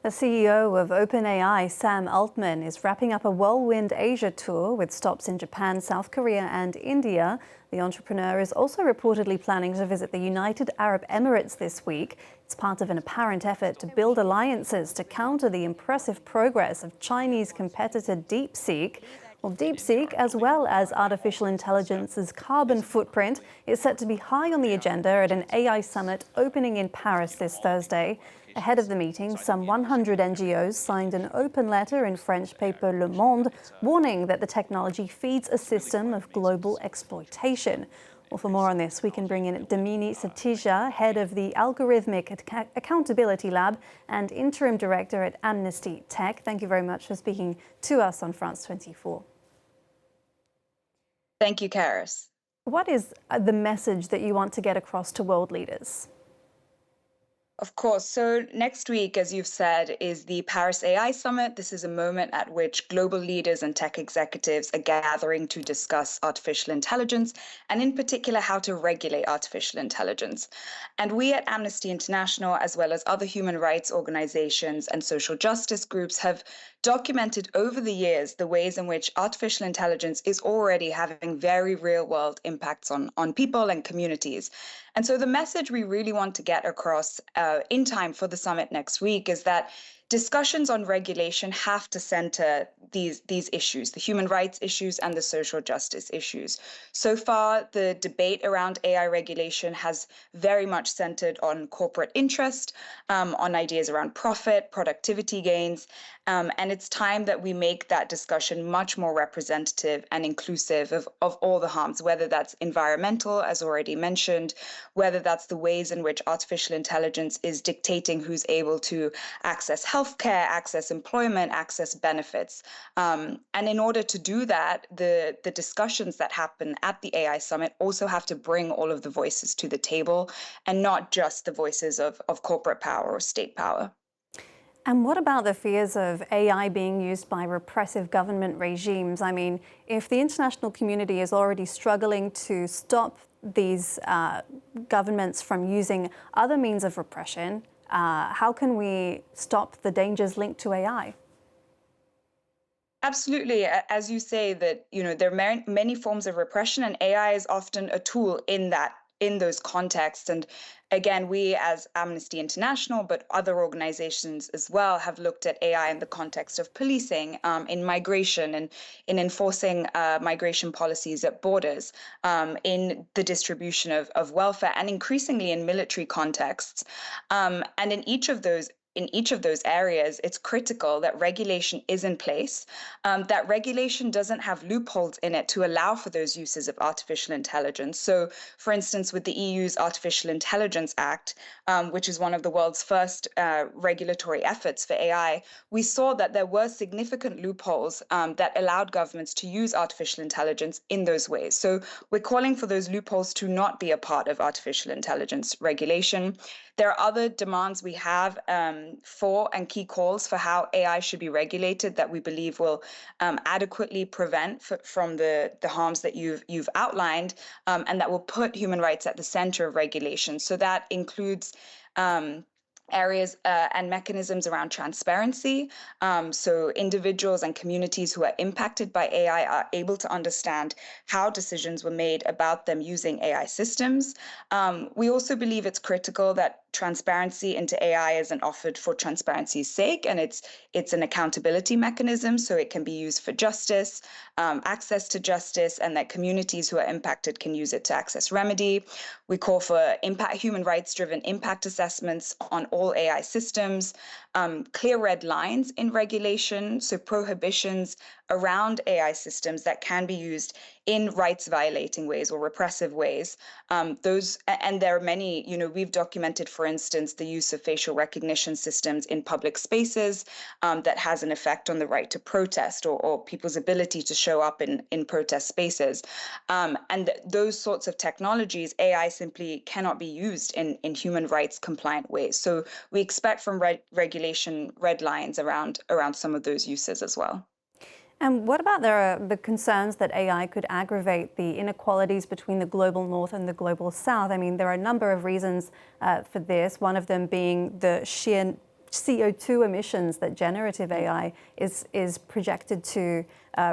The CEO of OpenAI, Sam Altman, is wrapping up a whirlwind Asia tour with stops in Japan, South Korea and India. The entrepreneur is also reportedly planning to visit the United Arab Emirates this week. It's part of an apparent effort to build alliances to counter the impressive progress of Chinese competitor DeepSeek. Well, DeepSeek, as well as artificial intelligence's carbon footprint, is set to be high on the agenda at an AI summit opening in Paris this Thursday. Ahead of the meeting, some 100 NGOs signed an open letter in French paper Le Monde, warning that the technology feeds a system of global exploitation. Well, for more on this, we can bring in Damini Satija, head of the Algorithmic Accountability Lab and interim director at Amnesty Tech. Thank you very much for speaking to us on France 24. Thank you, Carys. What is the message that you want to get across to world leaders? Of course. So next week, as you've said, is the Paris AI Summit. This is a moment at which global leaders and tech executives are gathering to discuss artificial intelligence, and in particular, how to regulate artificial intelligence. And we at Amnesty International, as well as other human rights organizations and social justice groups, have documented over the years the ways in which artificial intelligence is already having very real-world impacts on people and communities. And so the message we really want to get across in time for the summit next week is that discussions on regulation have to center these issues, the human rights issues and the social justice issues. So far, the debate around AI regulation has very much centered on corporate interest, on ideas around profit, productivity gains, and it's time that we make that discussion much more representative and inclusive of all the harms, whether that's environmental, as already mentioned, whether that's the ways in which artificial intelligence is dictating who's able to access healthcare, access employment, access benefits. And in order to do that, the discussions that happen at the AI Summit also have to bring all of the voices to the table and not just the voices of corporate power or state power. And what about the fears of AI being used by repressive government regimes? I mean, if the international community is already struggling to stop these governments from using other means of repression, how can we stop the dangers linked to AI? Absolutely. As you say, that there are many forms of repression, and AI is often a tool in those contexts. And again, we as Amnesty International, but other organizations as well, have looked at AI in the context of policing, in migration, and in enforcing migration policies at borders, in the distribution of welfare, and increasingly in military contexts. And in each of those areas, it's critical that regulation is in place, that regulation doesn't have loopholes in it to allow for those uses of artificial intelligence. So, for instance, with the EU's Artificial Intelligence Act, which is one of the world's first regulatory efforts for AI, we saw that there were significant loopholes that allowed governments to use artificial intelligence in those ways. So we're calling for those loopholes to not be a part of artificial intelligence regulation. There are other demands we have for and key calls for how AI should be regulated that we believe will adequately prevent from the harms that you've outlined, and that will put human rights at the center of regulation. So that includes areas and mechanisms around transparency. So individuals and communities who are impacted by AI are able to understand how decisions were made about them using AI systems. We also believe it's critical that transparency into AI isn't offered for transparency's sake, and it's an accountability mechanism, so it can be used for justice, access to justice, and that communities who are impacted can use it to access remedy. We call for human rights-driven impact assessments on all AI systems, clear red lines in regulation, so prohibitions around AI systems that can be used in rights-violating ways or repressive ways. And there are many, we've documented, for instance, the use of facial recognition systems in public spaces that has an effect on the right to protest or people's ability to show up in protest spaces. And those sorts of technologies, AI simply cannot be used in human rights compliant ways. So we expect from regulation red lines around some of those uses as well. And what about the concerns that AI could aggravate the inequalities between the global north and the global south? I mean, there are a number of reasons for this, one of them being the sheer CO2 emissions that generative AI is projected to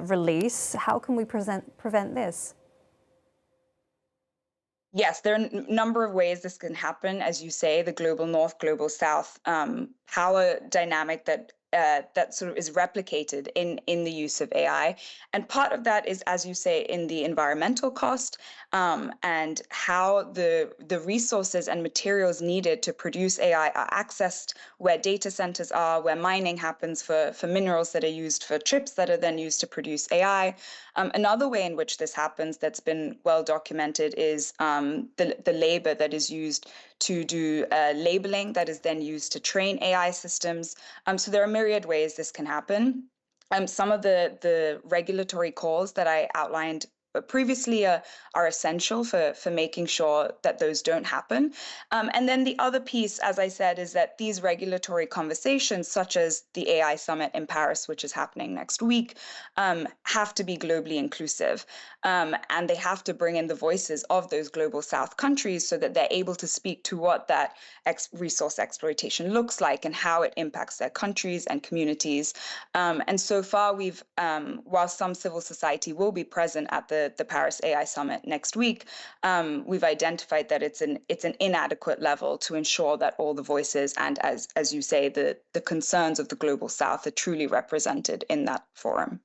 release. How can we prevent this? Yes, there are a number of ways this can happen. As you say, the global north, global south power dynamic that sort of is replicated in the use of AI. And part of that is, as you say, in the environmental cost and how the resources and materials needed to produce AI are accessed, where data centers are, where mining happens for minerals that are used for chips that are then used to produce AI. Another way in which this happens that's been well documented is the labor that is used to do labeling that is then used to train AI systems. So there are myriad ways this can happen. Some of the regulatory calls that I outlined previously are essential for making sure that those don't happen. And then the other piece, as I said, is that these regulatory conversations, such as the AI summit in Paris, which is happening next week, have to be globally inclusive. And they have to bring in the voices of those global South countries so that they're able to speak to what that resource exploitation looks like and how it impacts their countries and communities. And so far, while some civil society will be present at the Paris AI Summit next week, we've identified that it's an inadequate level to ensure that all the voices and, as you say, the concerns of the global South are truly represented in that forum.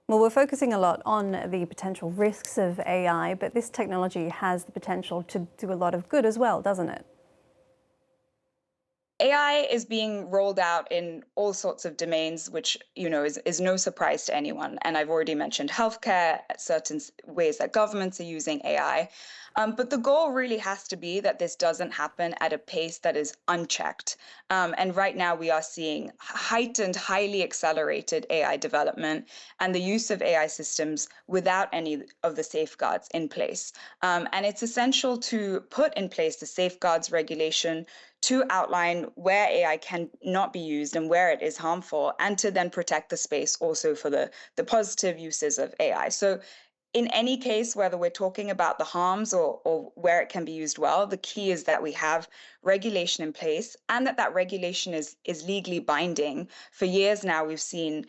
Well, we're focusing a lot on the potential risks of AI, but this technology has the potential to do a lot of good as well, doesn't it? AI is being rolled out in all sorts of domains, which is no surprise to anyone. And I've already mentioned healthcare, certain ways that governments are using AI. But the goal really has to be that this doesn't happen at a pace that is unchecked. And right now we are seeing heightened, highly accelerated AI development and the use of AI systems without any of the safeguards in place. And it's essential to put in place the safeguards regulation to outline where AI can not be used and where it is harmful, and to then protect the space also for the positive uses of AI. So in any case, whether we're talking about the harms or where it can be used well, the key is that we have regulation in place and that regulation is legally binding. For years now, we've seen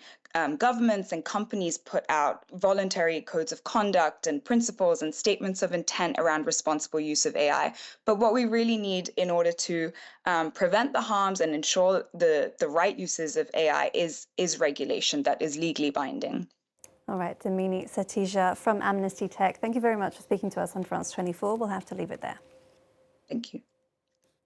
governments and companies put out voluntary codes of conduct and principles and statements of intent around responsible use of AI. But what we really need in order to prevent the harms and ensure the right uses of AI is regulation that is legally binding. All right, Damini Satija from Amnesty Tech, thank you very much for speaking to us on France 24. We'll have to leave it there. Thank you.